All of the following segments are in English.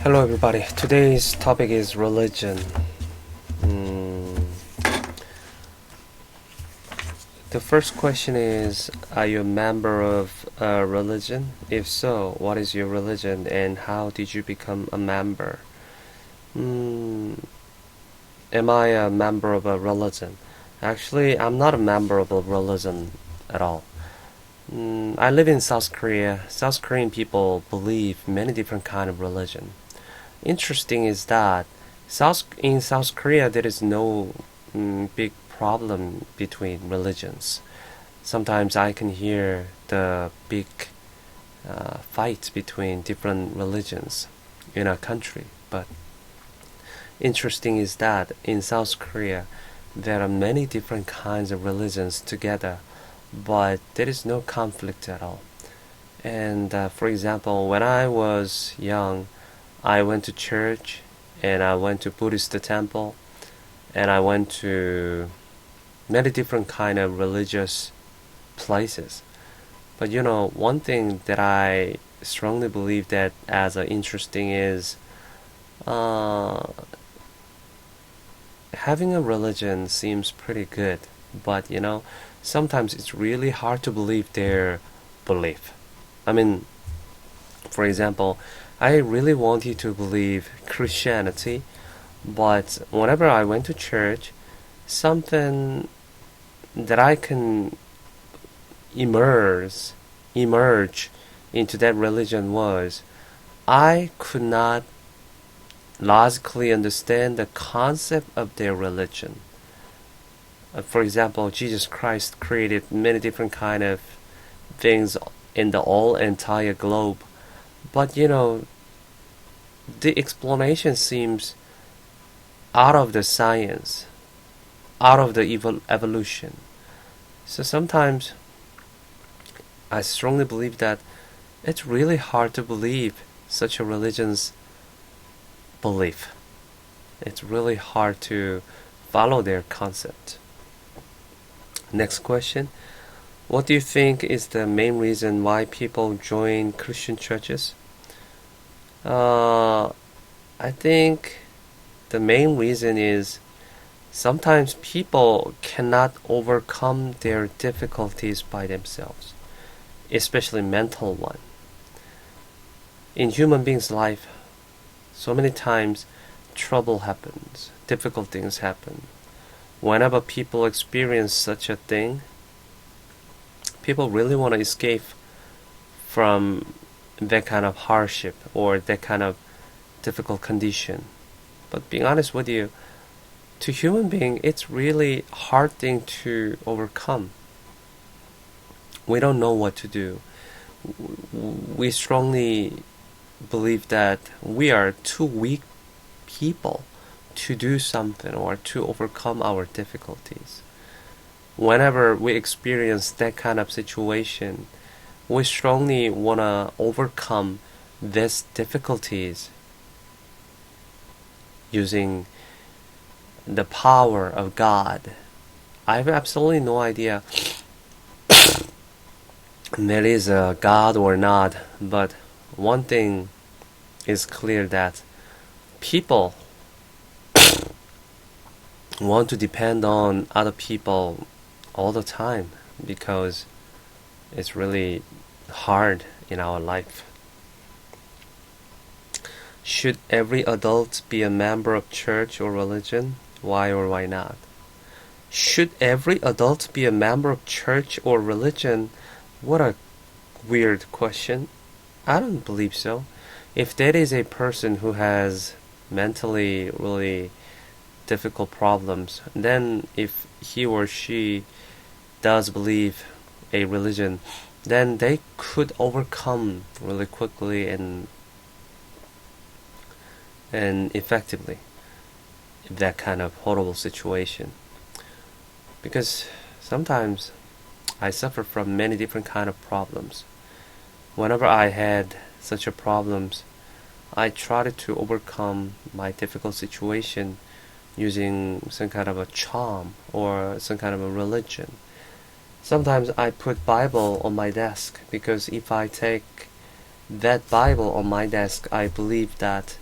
Hello, everybody. Today's topic is religion. The first question is: are you a member of a religion? If so, what is your religion and how did you become a member? Mm, am I a member of a religion? Actually, I'm not a member of a religion at all. I live in South Korea. South Korean people believe many different kind of religion. Interesting is that in South Korea there is no big problem between religions. Sometimes I can hear the big fights between different religions in our country. But interesting is that in South Korea there are many different kinds of religions together, but there is no conflict at all. And for example, when I was young, I went to church and I went to Buddhist temple and I went to many different kind of religious places. But one thing that I strongly believe that as interesting is uh, having a religion seems pretty good, but sometimes it's really hard to believe their belief. I mean, for example, I really wanted to believe Christianity, but whenever I went to church, something that I can immerse emerge into that religion was I could not logically understand the concept of their religion. For example, Jesus Christ created many different kind of things in the whole entire globe, but the explanation seems out of the science, out of the evolution. So sometimes I strongly believe that it's really hard to believe such a religion's belief. It's really hard to follow their concept. Next question. What do you think is the main reason why people join Christian churches? I think the main reason is sometimes people cannot overcome their difficulties by themselves, especially mental one. In human beings' life, so many times trouble happens, difficult things happen. Whenever people experience such a thing, people really want to escape from that kind of hardship or that kind of difficult condition. But being honest with you, to human being, it's really hard thing to overcome. We don't know what to do. We strongly believe that we are too weak people to do something or to overcome our difficulties. Whenever we experience that kind of situation, we strongly want to overcome these difficulties using the power of God. I have absolutely no idea there is a God or not, but one thing is clear that people want to depend on other people all the time because it's really hard in our life. Should every adult be a member of church or religion? Why or why not? Should every adult be a member of church or religion? What a weird question. I don't believe so. If that is a person who has mentally really difficult problems, then if he or she does believe a religion, then they could overcome really quickly and effectively that kind of horrible situation. Because sometimes I suffer from many different kind of problems. Whenever I had such a problems, I tried to overcome my difficult situation using some kind of a charm or some kind of a religion. Sometimes I put Bible on my desk because if I take that Bible on my desk, I believe that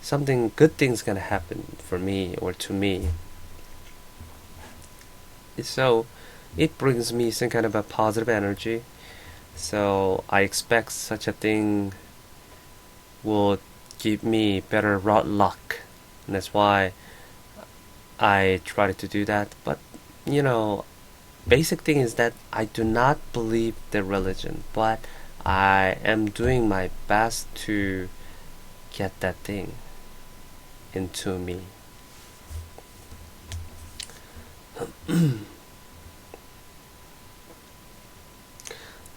something good thing's gonna happen for me or to me. So it brings me some kind of a positive energy. So I expect such a thing will give me better luck. And that's why I try to do that. But you know, basic thing is that I do not believe the religion, but I am doing my best to get that thing into me.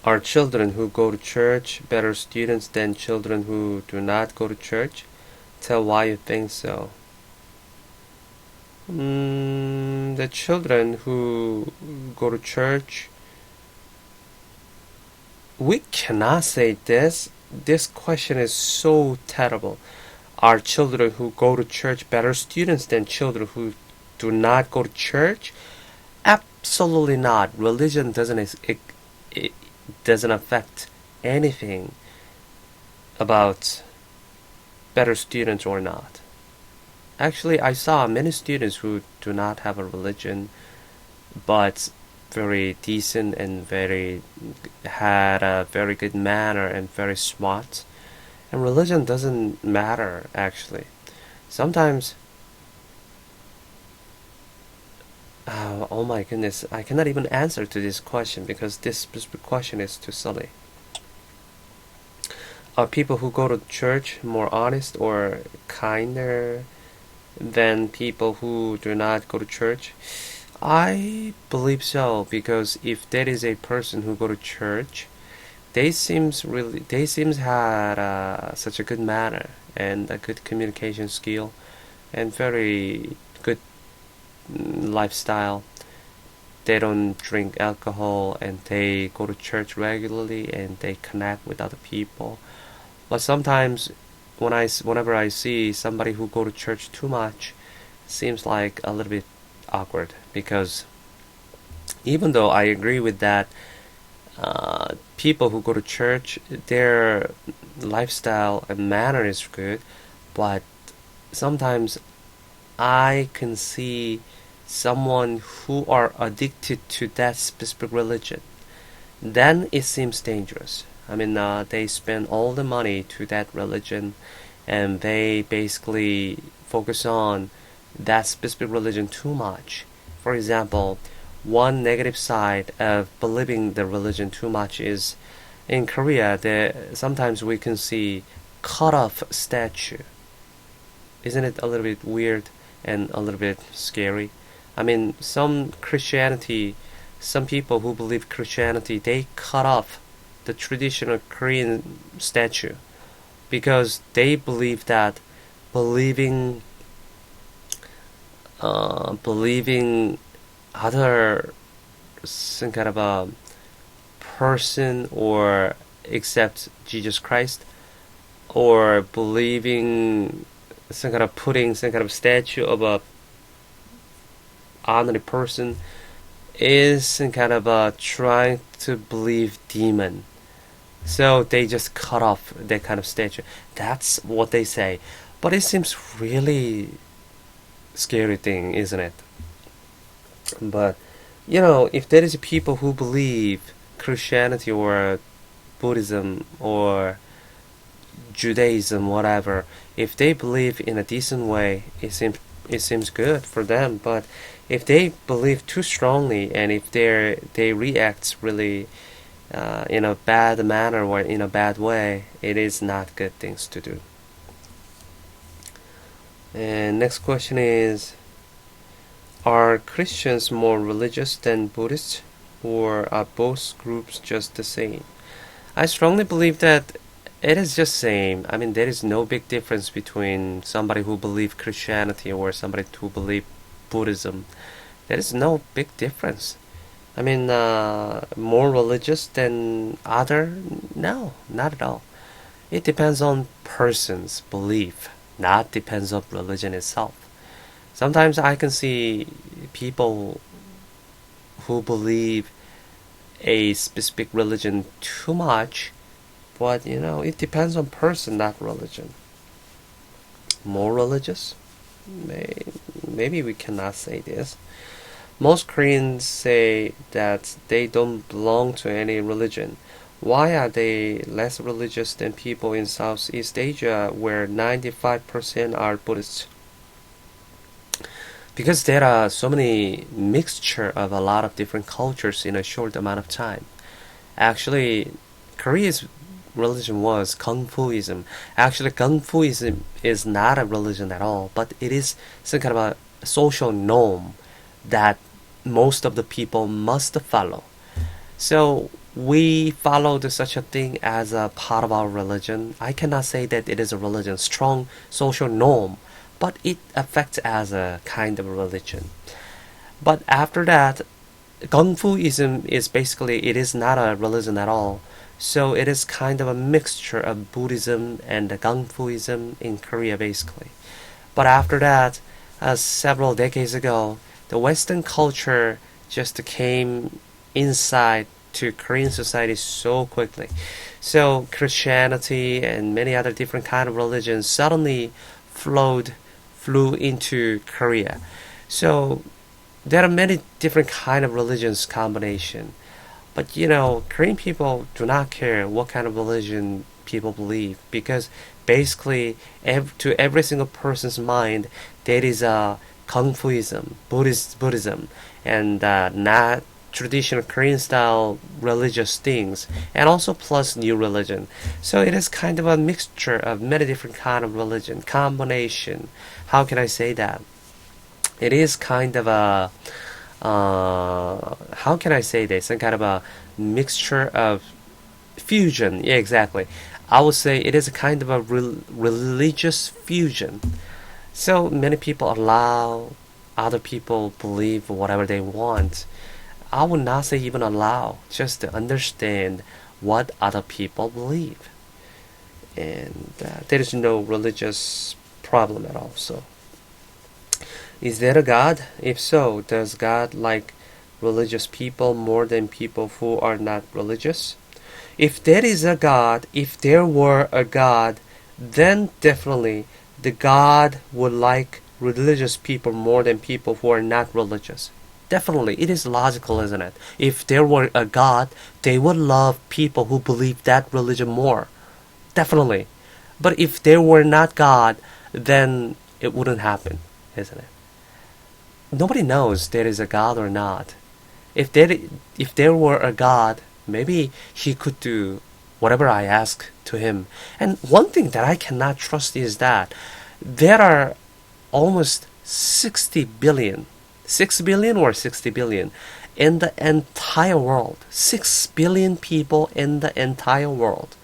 Are children who go to church better students than children who do not go to church? Tell why you think so. The children who go to church, we cannot say this. This question is so terrible. Are children who go to church better students than children who do not go to church? Absolutely not. Religion it doesn't affect anything about better students or not. Actually, I saw many students who do not have a religion, but very decent and very had a very good manner and very smart. And religion doesn't matter actually. Sometimes, oh my goodness, I cannot even answer to this question because this specific question is too silly. Are people who go to church more honest or kinder than people who do not go to church? I believe so, because if there is a person who go to church, they seems had such a good manner and a good communication skill and very good lifestyle. They don't drink alcohol and they go to church regularly and they connect with other people. But sometimes whenever I see somebody who go to church too much, seems like a little bit awkward, because even though I agree with that, people who go to church, their lifestyle and manner is good, but sometimes I can see someone who are addicted to that specific religion. Then it seems dangerous. I mean, they spend all the money to that religion, and they basically focus on that specific religion too much. For example, one negative side of believing the religion too much is in Korea, sometimes we can see cut off statue. Isn't it a little bit weird and a little bit scary? I mean, some people who believe Christianity, they cut off the traditional Korean statue because they believe that believing believing other some kind of a person or accept Jesus Christ, or believing some kind of putting some kind of statue of a honorary person is some kind of a trying to believe demon. So they just cut off that kind of statue. That's what they say. But it seems really scary thing, isn't it? But if there is people who believe Christianity or Buddhism or Judaism, whatever, if they believe in a decent way, it seems good for them. But if they believe too strongly and if they react really in a bad manner or in a bad way, it is not good things to do. And next question is, are Christians more religious than Buddhists, or are both groups just the same? I strongly believe that it is just same. I mean, there is no big difference between somebody who believe Christianity or somebody who believe Buddhism. There is no big difference. I mean, more religious than other? No, not at all. It depends on person's belief, not depends on religion itself. Sometimes I can see people who believe a specific religion too much, but it depends on person, not religion. more religious? Maybe we cannot say this. Most Koreans say that they don't belong to any religion. Why are they less religious than people in Southeast Asia where 95% are Buddhists? Because there are so many mixture of a lot of different cultures in a short amount of time. Actually, Korea's religion was Kung Fuism. Actually, Kung Fuism is not a religion at all, but it is some kind of a social norm that most of the people must follow. So we followed such a thing as a part of our religion. I cannot say that it is a religion, strong social norm, but it affects as a kind of religion. But after that, Confucianism is basically it is not a religion at all. So it is kind of a mixture of Buddhism and Confucianism in Korea basically. But after that, several decades ago, the Western culture just came inside to Korean society so quickly. So Christianity and many other different kind of religions suddenly flew into Korea. So there are many different kind of religions combination. But Korean people do not care what kind of religion people believe because basically to every single person's mind there is a Confucianism, Buddhism, and not traditional Korean style religious things, and also plus new religion. So it is kind of a mixture of many different kind of religion combination. How can I say that? It is kind of a how can I say this? Some kind of a mixture of fusion. Yeah, exactly. I would say it is a kind of a religious fusion. So many people allow other people believe whatever they want. I would not say even allow, just to understand what other people believe. And there is no religious problem at all. So, is there a God? If so, does God like religious people more than people who are not religious? If there is a God, if there were a God, then definitely the God would like religious people more than people who are not religious. Definitely, it is logical, isn't it? If there were a God, they would love people who believe that religion more. Definitely. But if there were not God, then it wouldn't happen, isn't it? Nobody knows there is a God or not. If there were a God, maybe he could do whatever I ask to him. And one thing that I cannot trust is that there are almost 60 billion, 6 billion or 60 billion in the entire world. 6 billion people in the entire world.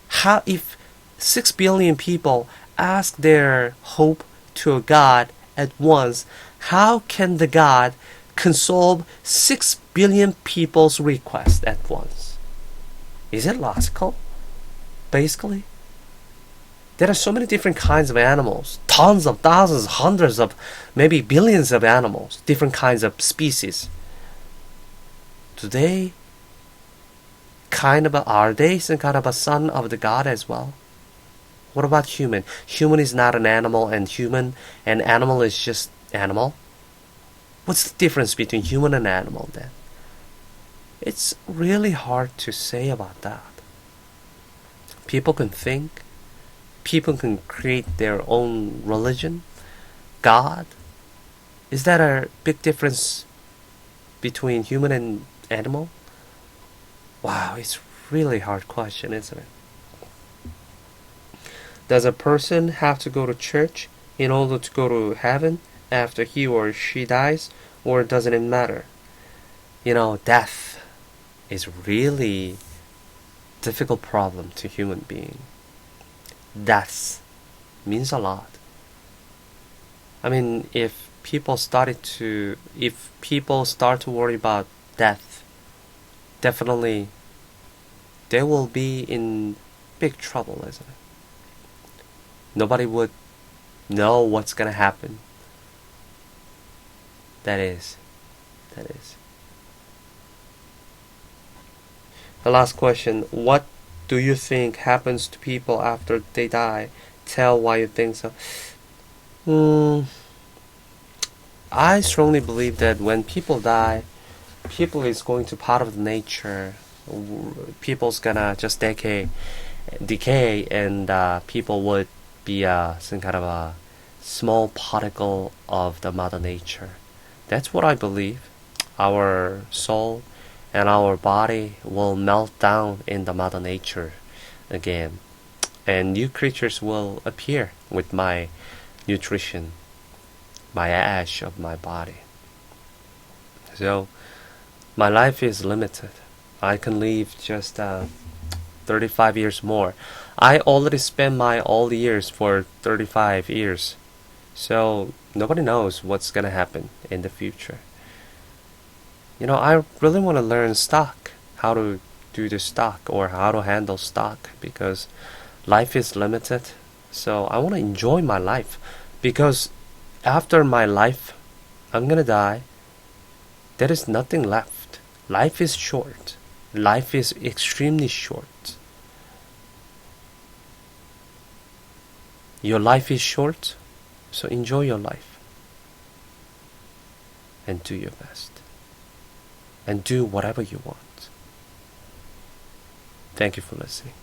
How if 6 billion people ask their hope to a God at once, how can the God console 6 billion people's request at once? Is it logical? Basically, there are so many different kinds of animals, tons of thousands, hundreds of, maybe billions of animals, different kinds of species. Do they are they some kind of a son of the God as well? What about human? Human is not an animal, and animal is just animal. What's the difference between human and animal then? It's really hard to say about that. People can think, people can create their own religion, God. Is that a big difference between human and animal? Wow, it's really hard question, isn't it? Does a person have to go to church in order to go to heaven after he or she dies, or doesn't it matter? Death is really difficult problem to human being. Death means a lot. I mean, if people start to worry about death, definitely they will be in big trouble, isn't it? Nobody would know what's gonna happen. That is. The last question, what do you think happens to people after they die? Tell why you think so. Mm, I strongly believe that when people die, people is going to part of the nature. People's gonna just decay, and people would be some kind of a small particle of the mother nature. That's what I believe. Our soul and our body will melt down in the mother nature again, and new creatures will appear with my nutrition, my ash of my body. So my life is limited. I can live just 35 years more. I already spent my all years for 35 years. So nobody knows what's gonna happen in the future. I really want to learn stock, how to do the stock or how to handle stock because life is limited. So I want to enjoy my life because after my life, I'm gonna die. There is nothing left. Life is short. Life is extremely short. Your life is short, so enjoy your life and do your best and do whatever you want. Thank you for listening.